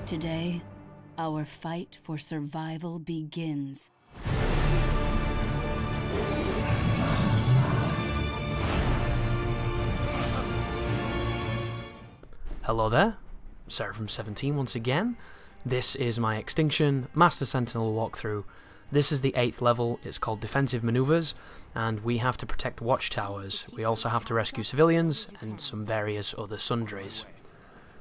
Today, our fight for survival begins. Hello there, Seraphim17 once again. This is my Extinction Master Sentinel walkthrough. This is the 8th level, it's called Defensive Maneuvers, and we have to protect watchtowers. We also have to rescue civilians, and some various other sundries.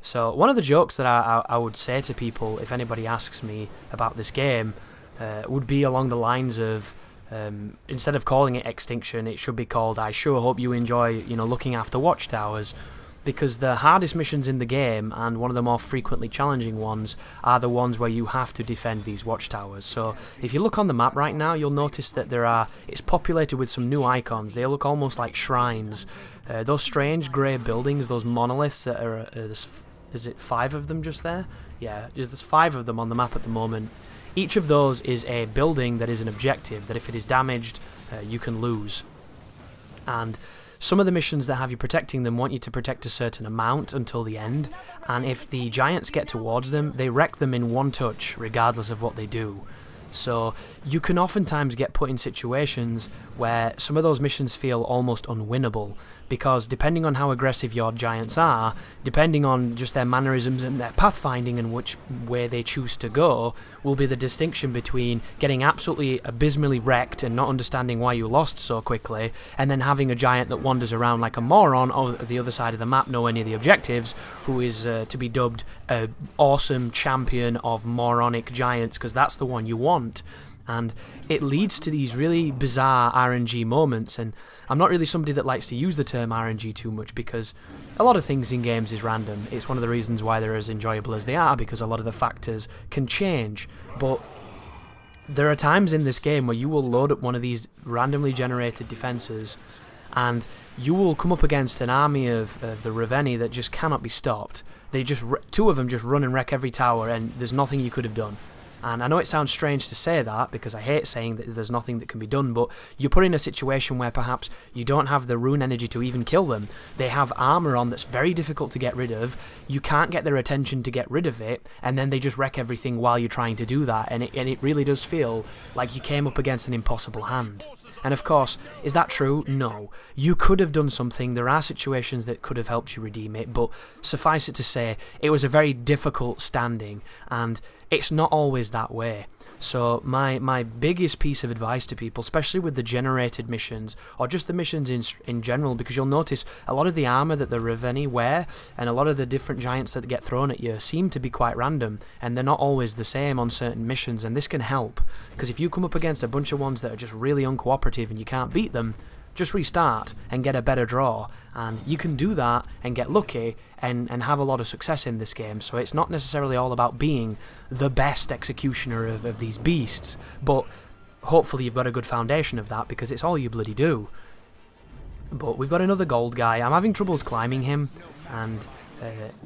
So one of the jokes that I would say to people if anybody asks me about this game would be along the lines of, instead of calling it Extinction, it should be called I sure hope you enjoy, looking after watchtowers. Because the hardest missions in the game, and one of the more frequently challenging ones, are the ones where you have to defend these watchtowers. So if you look on the map right now, you'll notice that it's populated with some new icons. They look almost like shrines. Those strange grey buildings, those monoliths that are, is it 5 of them just there? Yeah, there's 5 of them on the map at the moment. Each of those is a building that is an objective, that if it is damaged, you can lose. And some of the missions that have you protecting them want you to protect a certain amount until the end, and if the giants get towards them, they wreck them in one touch, regardless of what they do. So you can oftentimes get put in situations where some of those missions feel almost unwinnable, because depending on how aggressive your giants are, depending on just their mannerisms and their pathfinding and which way they choose to go, will be the distinction between getting absolutely abysmally wrecked and not understanding why you lost so quickly, and then having a giant that wanders around like a moron on the other side of the map nowhere near the objectives, who is to be dubbed an awesome champion of moronic giants, because that's the one you want. And it leads to these really bizarre RNG moments, and I'm not really somebody that likes to use the term RNG too much, because a lot of things in games is random. It's one of the reasons why they're as enjoyable as they are, because a lot of the factors can change. But there are times in this game where you will load up one of these randomly generated defences, and you will come up against an army of the Raveni that just cannot be stopped. They just 2 of them just run and wreck every tower, and there's nothing you could have done. And I know it sounds strange to say that, because I hate saying that there's nothing that can be done, but you're put in a situation where perhaps you don't have the rune energy to even kill them. They have armour on that's very difficult to get rid of, you can't get their attention to get rid of it, and then they just wreck everything while you're trying to do that, and it really does feel like you came up against an impossible hand. And of course, is that true? No. You could have done something, there are situations that could have helped you redeem it, but suffice it to say, it was a very difficult standing, and it's not always that way. So my biggest piece of advice to people, especially with the generated missions, or just the missions in general, because you'll notice a lot of the armour that the Raveni wear, and a lot of the different giants that get thrown at you, seem to be quite random, and they're not always the same on certain missions, and this can help, because if you come up against a bunch of ones that are just really uncooperative and you can't beat them, just restart and get a better draw, and you can do that and get lucky and have a lot of success in this game. So it's not necessarily all about being the best executioner of these beasts, but hopefully you've got a good foundation of that, because it's all you bloody do. But we've got another gold guy. I'm having troubles climbing him, and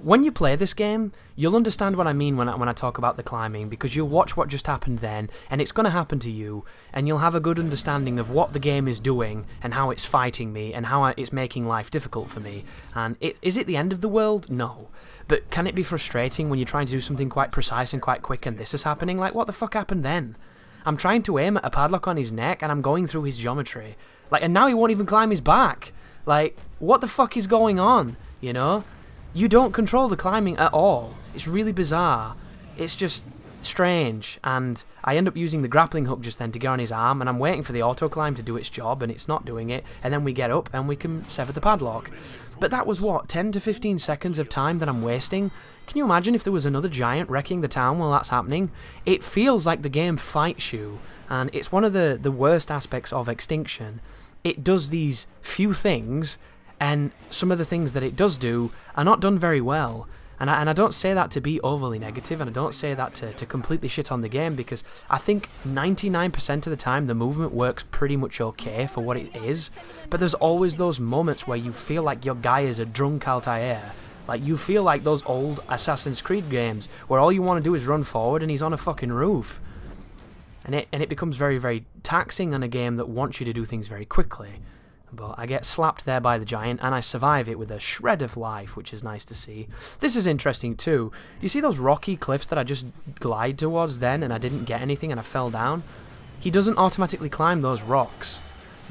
when you play this game, you'll understand what I mean when I talk about the climbing, because you'll watch what just happened then, and it's going to happen to you, and you'll have a good understanding of what the game is doing, and how it's fighting me, and how it's making life difficult for me. And is it the end of the world? No. But can it be frustrating when you're trying to do something quite precise and quite quick, and this is happening? Like, what the fuck happened then? I'm trying to aim at a padlock on his neck, and I'm going through his geometry. Like, and now he won't even climb his back. Like, what the fuck is going on, you know? You don't control the climbing at all. It's really bizarre. It's just strange, and I end up using the grappling hook just then to get on his arm, and I'm waiting for the auto climb to do its job, and it's not doing it, and then we get up and we can sever the padlock. But that was what, 10 to 15 seconds of time that I'm wasting? Can you imagine if there was another giant wrecking the town while that's happening? It feels like the game fights you, and it's one of the worst aspects of Extinction. It does these few things, and some of the things that it does do are not done very well. And I don't say that to be overly negative, and I don't say that to completely shit on the game, because I think 99% of the time the movement works pretty much okay for what it is, but there's always those moments where you feel like your guy is a drunk Altair. Like, you feel like those old Assassin's Creed games, where all you want to do is run forward and he's on a fucking roof. And it becomes very, very taxing on a game that wants you to do things very quickly. But I get slapped there by the giant, and I survive it with a shred of life, which is nice to see. This is interesting too. Do you see those rocky cliffs that I just glide towards then, and I didn't get anything and I fell down? He doesn't automatically climb those rocks.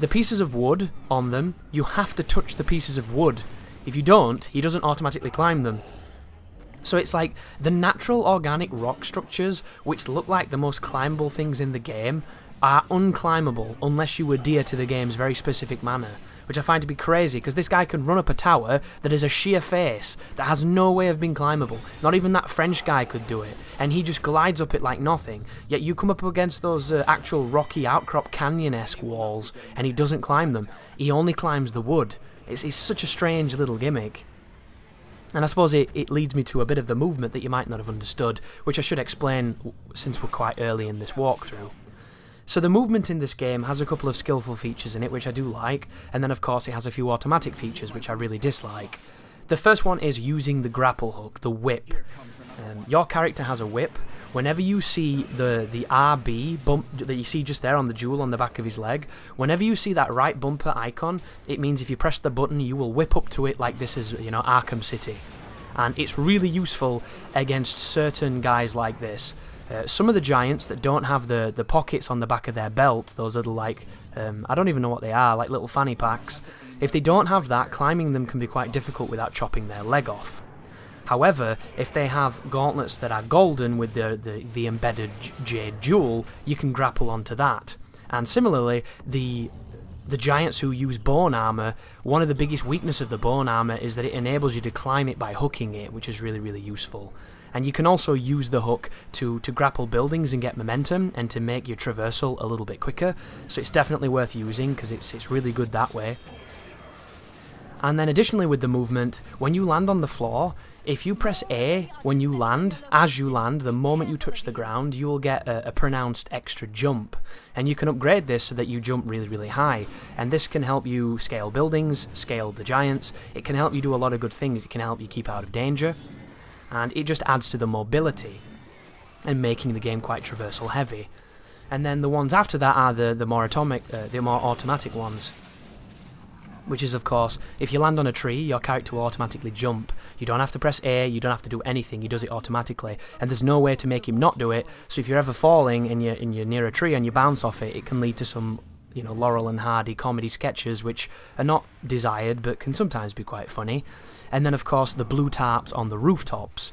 The pieces of wood on them, you have to touch the pieces of wood. If you don't, he doesn't automatically climb them. So it's like the natural organic rock structures, which look like the most climbable things in the game, are unclimbable unless you adhere to the game's very specific manner, which I find to be crazy, because this guy can run up a tower that is a sheer face, that has no way of being climbable. Not even that French guy could do it, and he just glides up it like nothing. Yet you come up against those actual rocky outcrop canyon-esque walls, and he doesn't climb them. He only climbs the wood. It's such a strange little gimmick. And I suppose it leads me to a bit of the movement that you might not have understood, which I should explain since we're quite early in this walkthrough. So the movement in this game has a couple of skillful features in it, which I do like, and then of course it has a few automatic features, which I really dislike. The first one is using the grapple hook, the whip. Your character has a whip. Whenever you see the RB bump that you see just there on the jewel on the back of his leg, whenever you see that right bumper icon, it means if you press the button, you will whip up to it like this is, you know, Arkham City. And it's really useful against certain guys like this. Some of the giants that don't have the pockets on the back of their belt, those little, like, I don't even know what they are, like little fanny packs, if they don't have that, climbing them can be quite difficult without chopping their leg off. However, if they have gauntlets that are golden with the embedded jade jewel, you can grapple onto that. And similarly, the giants who use bone armor, one of the biggest weaknesses of the bone armor is that it enables you to climb it by hooking it, which is really, really useful. And you can also use the hook to grapple buildings and get momentum and to make your traversal a little bit quicker. So it's definitely worth using because it's really good that way. And then additionally with the movement, when you land on the floor, if you press A when you land, as you land, the moment you touch the ground, you will get a pronounced extra jump. And you can upgrade this so that you jump really, really high. And this can help you scale buildings, scale the giants. It can help you do a lot of good things. It can help you keep out of danger. And it just adds to the mobility and making the game quite traversal heavy. And then the ones after that are the more automatic ones, which is, of course, if you land on a tree, your character will automatically jump. You don't have to press A, you don't have to do anything, he does it automatically, and there's no way to make him not do it. So if you're ever falling and you're near a tree and you bounce off it, it can lead to some, you know, Laurel and Hardy comedy sketches, which are not desired but can sometimes be quite funny. And then, of course, the blue tarps on the rooftops,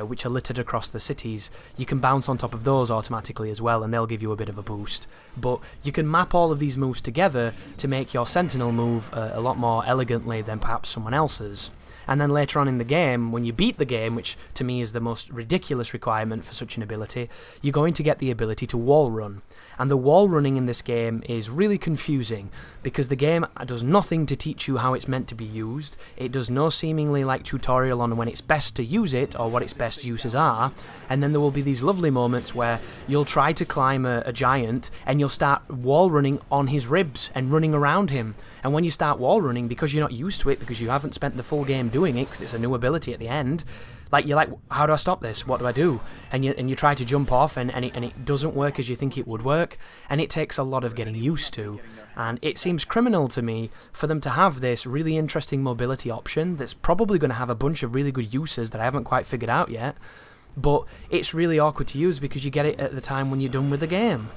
which are littered across the cities, you can bounce on top of those automatically as well, and they'll give you a bit of a boost. But you can map all of these moves together to make your Sentinel move a lot more elegantly than perhaps someone else's. And then later on in the game, when you beat the game, which to me is the most ridiculous requirement for such an ability, you're going to get the ability to wall run. And the wall running in this game is really confusing, because the game does nothing to teach you how it's meant to be used. It does no seemingly like tutorial on when it's best to use it or what its best uses are. And then there will be these lovely moments where you'll try to climb a giant and you'll start wall running on his ribs and running around him. And when you start wall running, because you're not used to it, because you haven't spent the full game doing it, because it's a new ability at the end, like, you're like, how do I stop this? What do I do? And you try to jump off, and it doesn't work as you think it would work, and it takes a lot of getting used to. And it seems criminal to me for them to have this really interesting mobility option that's probably going to have a bunch of really good uses that I haven't quite figured out yet, but it's really awkward to use because you get it at the time when you're done with the game.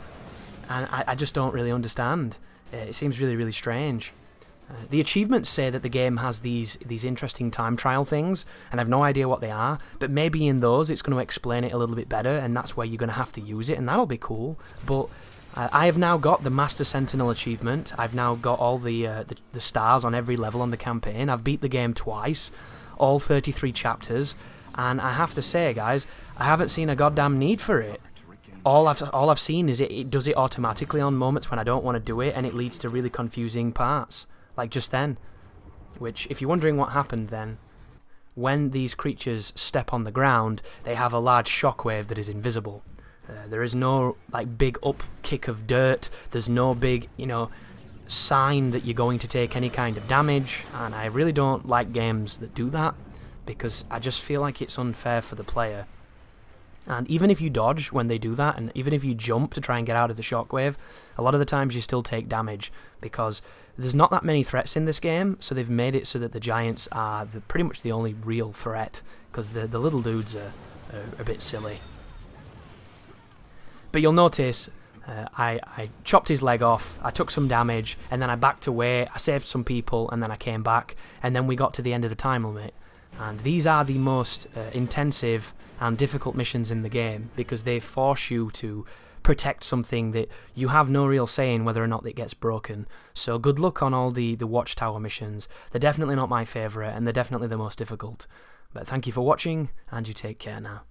And I just don't really understand. It seems really, really strange. The achievements say that the game has these interesting time trial things, and I have no idea what they are, but maybe in those it's going to explain it a little bit better, and that's where you're going to have to use it, and that'll be cool. But I have now got the Master Sentinel achievement. I've now got all the stars on every level on the campaign. I've beat the game twice, all 33 chapters, and I have to say, guys, I haven't seen a goddamn need for it. All I've seen is it does it automatically on moments when I don't want to do it, and it leads to really confusing parts. Like just then, which, if you're wondering what happened then, when these creatures step on the ground, they have a large shockwave that is invisible. There is no, like, big up kick of dirt, there's no big, you know, sign that you're going to take any kind of damage, and I really don't like games that do that, because I just feel like it's unfair for the player. And even if you dodge when they do that, and even if you jump to try and get out of the shockwave, a lot of the times you still take damage, because there's not that many threats in this game, so they've made it so that the giants are pretty much the only real threat, because the little dudes are a bit silly. But you'll notice I chopped his leg off, I took some damage, and then I backed away, I saved some people, and then I came back, and then we got to the end of the time limit. And these are the most intensive and difficult missions in the game, because they force you to protect something that you have no real say in whether or not it gets broken. So good luck on all the Watchtower missions. They're definitely not my favourite, and they're definitely the most difficult. But thank you for watching, and you take care now.